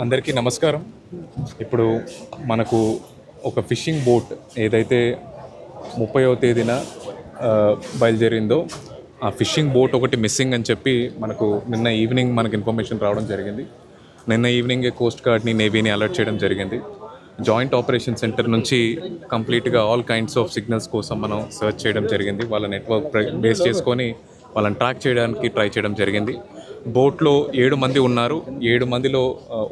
అందరికీ నమస్కారం. ఇప్పుడు మనకు ఒక ఫిషింగ్ బోట్ ఏదైతే 30వ తేదీన బయలుదేరిందో ఆ ఫిషింగ్ బోట్ ఒకటి మిస్సింగ్ అని చెప్పి మనకు నిన్న ఈవినింగ్ మనకు ఇన్ఫర్మేషన్ రావడం జరిగింది. నిన్న ఈవినింగే కోస్ట్ గార్డ్ని, నేవీని అలర్ట్ చేయడం జరిగింది. జాయింట్ ఆపరేషన్ సెంటర్ నుంచి కంప్లీట్గా ఆల్ కైండ్స్ ఆఫ్ సిగ్నల్స్ కోసం మనం సర్చ్ చేయడం జరిగింది. వాళ్ళ నెట్వర్క్ బేస్ చేసుకొని వాళ్ళని ట్రాక్ చేయడానికి ట్రై చేయడం జరిగింది. బోట్లో 7 మంది ఉన్నారు. 7 మందిలో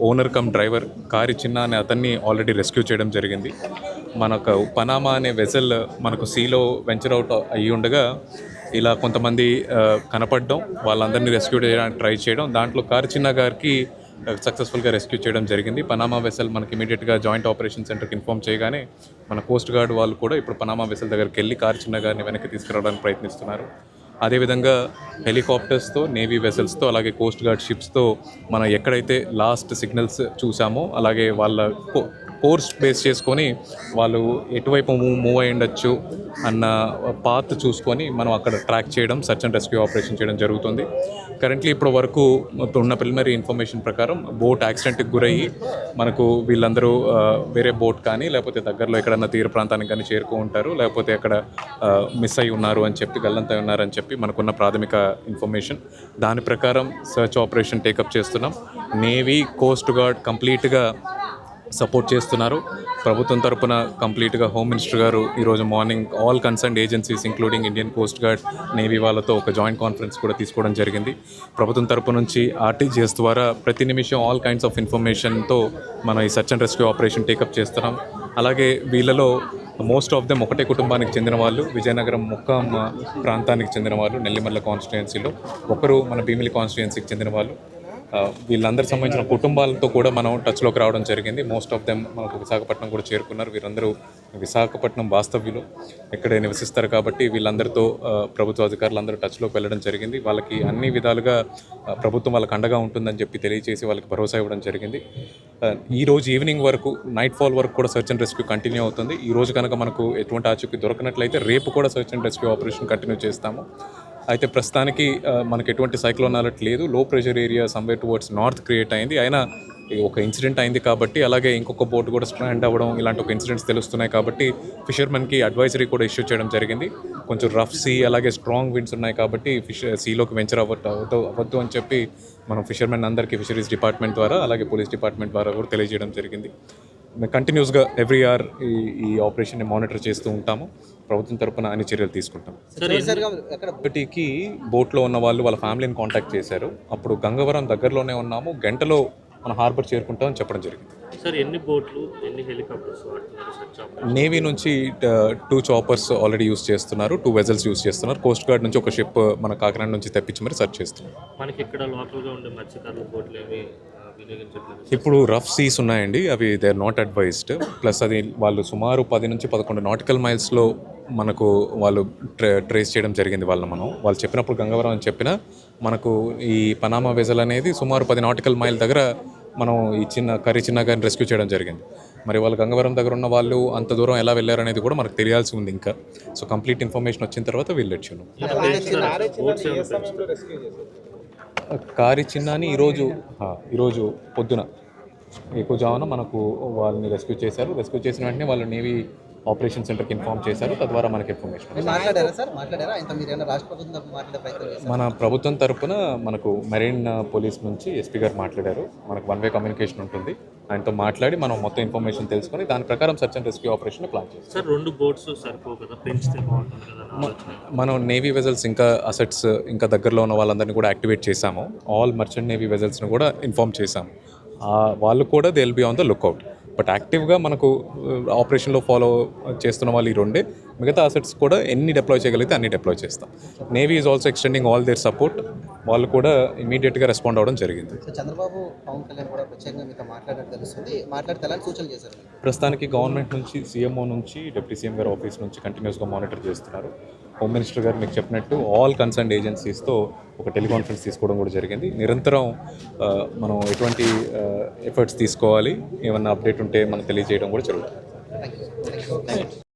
ఓనర్ కమ్ డ్రైవర్ కారి చిన్న అనే అతన్ని ఆల్రెడీ రెస్క్యూ చేయడం జరిగింది. మనకు పనామా అనే వెసల్ మనకు సీలో వెంచర్ అవుట్ అయ్యి ఉండగా ఇలా కొంతమంది కనపడడం, వాళ్ళందరినీ రెస్క్యూ చేయడానికి ట్రై చేయడం, దాంట్లో కారి చిన్న గారికి సక్సెస్ఫుల్గా రెస్క్యూ చేయడం జరిగింది. పనామా వెసల్ మనకి ఇమీడియట్గా జాయింట్ ఆపరేషన్ సెంటర్కి ఇన్ఫామ్ చేయగానే మన కోస్ట్ గార్డ్ వాళ్ళు కూడా ఇప్పుడు పనామా వెసల్ దగ్గరికి వెళ్ళి కారి చిన్న గారిని వెనక్కి తీసుకురావడానికి ప్రయత్నిస్తున్నారు. అదేవిధంగా హెలికాప్టర్స్తో, నేవీ వెసల్స్తో, అలాగే కోస్ట్ గార్డ్ షిప్స్తో మనం ఎక్కడైతే లాస్ట్ సిగ్నల్స్ చూసామో అలాగే వాళ్ళ కోర్స్ బేస్ చేసుకొని వాళ్ళు ఎటువైపు మూవ్ అయ్యి ఉండొచ్చు అన్న పాత్ చూసుకొని మనం అక్కడ ట్రాక్ చేయడం, సర్చ్ అండ్ రెస్క్యూ ఆపరేషన్ చేయడం జరుగుతుంది. కరెంట్లీ ఇప్పుడు వరకు ఉన్న ప్రిలిమినరీ ఇన్ఫర్మేషన్ ప్రకారం బోట్ యాక్సిడెంట్కి గురయ్యి మనకు వీళ్ళందరూ వేరే బోట్ కానీ లేకపోతే దగ్గరలో ఎక్కడన్నా తీర ప్రాంతానికి కానీ చేరుకో ఉంటారు, లేకపోతే అక్కడ మిస్ అయి ఉన్నారు అని చెప్పి, గల్లంతై ఉన్నారని చెప్పి మనకున్న ప్రాథమిక ఇన్ఫర్మేషన్. దాని ప్రకారం సర్చ్ ఆపరేషన్ టేకప్ చేస్తున్నాం. నేవీ, కోస్ట్ గార్డ్ కంప్లీట్గా సపోర్ట్ చేస్తున్నారు. ప్రభుత్వం తరపున కంప్లీట్గా హోమ్ మినిస్టర్ గారు ఈరోజు morning all concerned agencies including Indian coast guard, navy వాళ్ళతో ఒక జాయింట్ కాన్ఫరెన్స్ కూడా తీసుకోవడం జరిగింది. ప్రభుత్వం తరపు నుంచి ఆర్టీజీఎస్ ద్వారా ప్రతి నిమిషం ఆల్ కైండ్స్ ఆఫ్ ఇన్ఫర్మేషన్తో మనం ఈ search and rescue operation take up చేస్తున్నాం. అలాగే వీళ్ళలో మోస్ట్ ఆఫ్ దెమ్ ఒకటే కుటుంబానికి చెందిన వాళ్ళు, విజయనగరం ముక్కాం ప్రాంతానికి చెందిన వాళ్ళు, నెల్లిమర్ల కాన్స్టిట్యుయెన్సీలో, ఒకరు మన భీమిలి కాన్స్టిట్యుయెన్సీకి చెందిన వాళ్ళు. వీళ్ళందరికి సంబంధించిన కుటుంబాలతో కూడా మనం టచ్లోకి రావడం జరిగింది. మోస్ట్ ఆఫ్ దెమ్ మనకు విశాఖపట్నం కూడా చేరుకున్నారు. వీరందరూ విశాఖపట్నం వాస్తవ్యులు, ఇక్కడే నివసిస్తారు కాబట్టి వీళ్ళందరితో ప్రభుత్వ అధికారులందరూ టచ్లోకి వెళ్ళడం జరిగింది. వాళ్ళకి అన్ని విధాలుగా ప్రభుత్వం వాళ్ళకి అండగా ఉంటుందని చెప్పి తెలియజేసి వాళ్ళకి భరోసా ఇవ్వడం జరిగింది. ఈరోజు ఈవినింగ్ వరకు, నైట్ ఫాల్ వరకు కూడా సర్చ్ అండ్ రెస్క్యూ కంటిన్యూ అవుతుంది. ఈరోజు కనుక మనకు ఎటువంటి ఆచూకీ దొరకనట్లయితే రేపు కూడా search and rescue operation continue చేస్తాము. అయితే ప్రస్తుతానికి మనకు ఎటువంటి సైక్లోన్ అలర్ట్ లేదు. లో pressure area somewhere towards north create అయింది. అయినా ఒక ఇన్సిడెంట్ అయింది కాబట్టి, అలాగే ఇంకొక బోట్ కూడా స్ట్రాండ్ అవ్వడం, ఇలాంటి ఒక ఇన్సిడెంట్స్ తెలుస్తున్నాయి కాబట్టి ఫిషర్మెన్కి అడ్వైజరీ కూడా ఇష్యూ చేయడం జరిగింది. కొంచెం రఫ్ సీ అలాగే స్ట్రాంగ్ విండ్స్ ఉన్నాయి కాబట్టి సీలోకి వెంచర్ అవ్వద్దు అని చెప్పి మనం ఫిషర్మెన్ అందరికీ ఫిషరీస్ డిపార్ట్మెంట్ ద్వారా అలాగే పోలీస్ డిపార్ట్మెంట్ ద్వారా కూడా తెలియజేయడం జరిగింది. కంటిన్యూస్గా ఎవ్రీ ఇయర్ ఈ ఆపరేషన్ని మానిటర్ చేస్తూ ఉంటాము. ప్రభుత్వం తరపున అన్ని చర్యలు తీసుకుంటాం. ఒకటికి బోట్లో ఉన్న వాళ్ళు వాళ్ళ ఫ్యామిలీని కాంటాక్ట్ చేశారు. అప్పుడు గంగవరం దగ్గరలోనే ఉన్నాము, గంటలో మన హార్బర్ చేరుకుంటామని చెప్పడం జరిగింది. సార్ ఎన్ని బోట్లు, ఎన్ని హెలికాప్టర్స్? నేవీ నుంచి 2 చాపర్స్ ఆల్రెడీ యూస్ చేస్తున్నారు, 2 వెజల్స్ యూస్ చేస్తున్నారు. కోస్ట్ గార్డ్ నుంచి ఒక షిప్ మన కాకినాడ నుంచి తెప్పించి మరి సర్చ్ చేస్తున్నారు. మనకి ఇక్కడ లోకల్గా ఉండే మత్స్యకారుల బోట్లు ఏమి వినియోగించట్లేదు. ఇప్పుడు రఫ్ సీస్ ఉన్నాయండి, అవి they are not advised. Plus అది వాళ్ళు సుమారు 10 నుంచి 11 నాటికల్ మైల్స్లో మనకు వాళ్ళు ట్రేస్ చేయడం జరిగింది. వాళ్ళు చెప్పినప్పుడు గంగవరం అని చెప్పిన మనకు ఈ పనామా వెజల్ అనేది సుమారు 10 నాటికల్ మైల్ దగ్గర మనం ఈ చిన్న గారిని రెస్క్యూ చేయడం జరిగింది. మరి వాళ్ళు గంగవరం దగ్గర ఉన్న వాళ్ళు అంత దూరం ఎలా వెళ్ళారు అనేది కూడా మనకు తెలియాల్సి ఉంది ఇంకా. సో కంప్లీట్ ఇన్ఫర్మేషన్ వచ్చిన తర్వాత వెళ్ళొచ్చును. కారి చిన్నాని ఈరోజు పొద్దున ఎక్కువ జామున మనకు వాళ్ళని రెస్క్యూ చేశారు. రెస్క్యూ చేసిన వెంటనే వాళ్ళు నేవీ ఆపరేషన్ సెంటర్కి ఇన్ఫామ్ చేశారు. తద్వారా మనకి ఇన్ఫర్మేషన్ మన ప్రభుత్వం తరపున మనకు మెరైన్ పోలీస్ నుంచి ఎస్పీ గారు మాట్లాడారు. మనకు 1 వే కమ్యూనికేషన్ ఉంటుంది. ఆయనతో మాట్లాడి మనం మొత్తం ఇన్ఫర్మేషన్ తెలుసుకొని దాని ప్రకారం search and rescue operation plan చేస్తాం. సార్ 2 బోట్స్ సరిపోవు కదా, పెంచితే బాగుంటుంది కదా. మనం నేవీ వెజల్స్ ఇంకా అసెట్స్ ఇంకా దగ్గరలో ఉన్న వాళ్ళందరినీ కూడా యాక్టివేట్ చేశాము. ఆల్ మర్చెంట్ నేవీ వెజల్స్ని కూడా ఇన్ఫామ్ చేశాము. వాళ్ళు కూడా they will be on the lookout. But యాక్టివ్గా మనకు ఆపరేషన్లో ఫాలో చేస్తున్న వాళ్ళు ఈ 2. మిగతా అసెట్స్ కూడా ఎన్ని డిప్లాయ్ చేయగలిగితే అన్ని డిప్లాయ్ చేస్తాం. Navy is also extending all their support. వాళ్ళు కూడా ఇమీడియట్గా రెస్పాండ్ అవ్వడం జరిగింది. చంద్రబాబు, పవన్ కళ్యాణ్ కూడా ప్రత్యేకంగా మీతో మాట్లాడడం తెలుస్తుంది. మాట్లాడితే ఎలాంటి సూచనలు చేశారు? ప్రస్తుతానికి గవర్నమెంట్ నుంచి, సీఎంఓ నుంచి, డిప్యూటీ సీఎం గారి ఆఫీస్ నుంచి కంటిన్యూస్గా మానిటర్ చేస్తున్నారు. హోమ్ మినిస్టర్ గారు మీకు చెప్పినట్టు ఆల్ కన్సర్న్డ్ ఏజెన్సీస్తో ఒక టెలికాన్ఫరెన్స్ తీసుకోవడం కూడా జరిగింది. నిరంతరం మనం ఎటువంటి ఎఫర్ట్స్ తీసుకోవాలి, ఏమన్నా అప్డేట్ ఉంటే మనం తెలియజేయడం కూడా జరుగుతుంది.